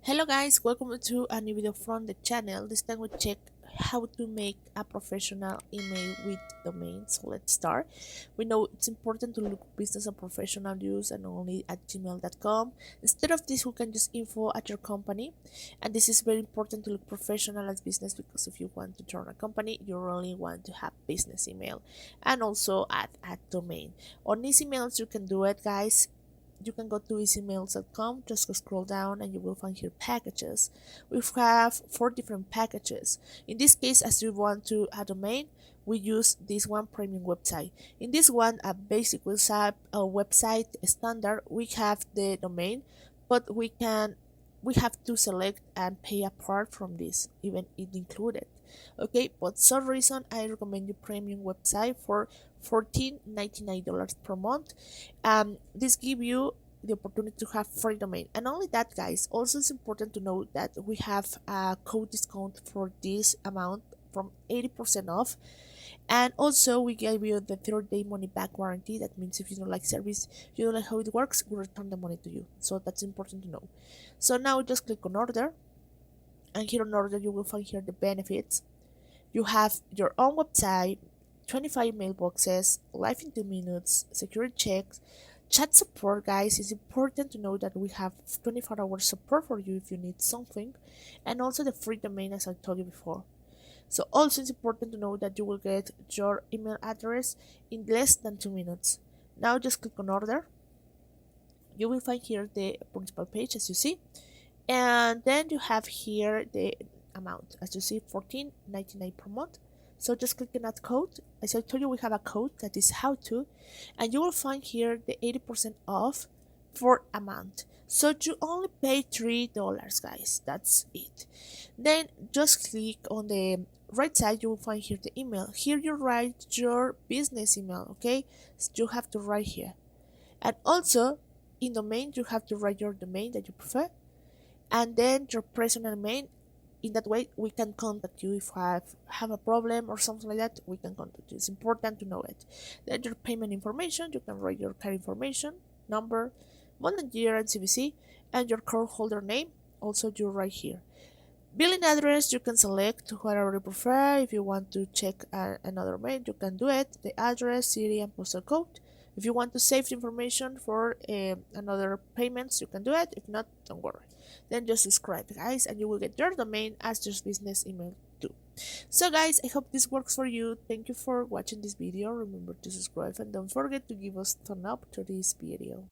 Hello guys, welcome to a new video from the channel. This time we check how to make a professional email with domain. So let's start. We know it's important to look business and professional use and only at gmail.com. Instead of this, we can use info at your company. And this is very important to look professional as business because if you want to turn a company, you really want to have business email and also at domain. On these emails, you can do it, guys. You can go to easymails.com, just scroll down and you will find here packages. We have four different packages. In this case, as you want to a domain, we use this one premium website. In this one, a basic website standard, we have the domain, but we have to select and pay apart from this, even it included. Okay, but some reason I recommend you premium website for $14.99 per month. This give you the opportunity to have free domain, and only that, guys. Also, it's important to know that we have a code discount for this amount from 80% off, and also we give you the 30-day money back guarantee. That means if you don't like service, you don't like how it works, we return the money to you. So that's important to know. So now just click on order, and here on order you will find here the benefits. You have your own website, 25 mailboxes, live in 2 minutes, security checks, chat support, guys. It's important to know that we have 24-hour support for you if you need something, and also the free domain as I told you before. So also it's important to know that you will get your email address in less than 2 minutes. Now just click on order. You will find here the principal page as you see, and then you have here the amount as you see, 14.99 per month. So just click on that code. As I told you, we have a code that is how to, and you will find here the 80% off for a month. So you only pay $3, guys. That's it. Then just click on the right side. You will find here the email. Here you write your business email. Okay, so you have to write here, and also in domain you have to write your domain that you prefer, and then your personal mail. In that way we can contact you if have a problem or something like that. We can contact you. It's important to know it. Then your payment information, you can write your card information, number, month and year, and CVC, and your card holder name. Also you write here. Billing address, you can select whatever you prefer. If you want to check another mail, you can do it. The address, city, and postal code. If you want to save the information for another payments, you can do it. If not, don't worry. Then just subscribe, guys, and you will get your domain as your business email too. So guys, I hope this works for you. Thank you for watching this video. Remember to subscribe and don't forget to give us thumb up to this video.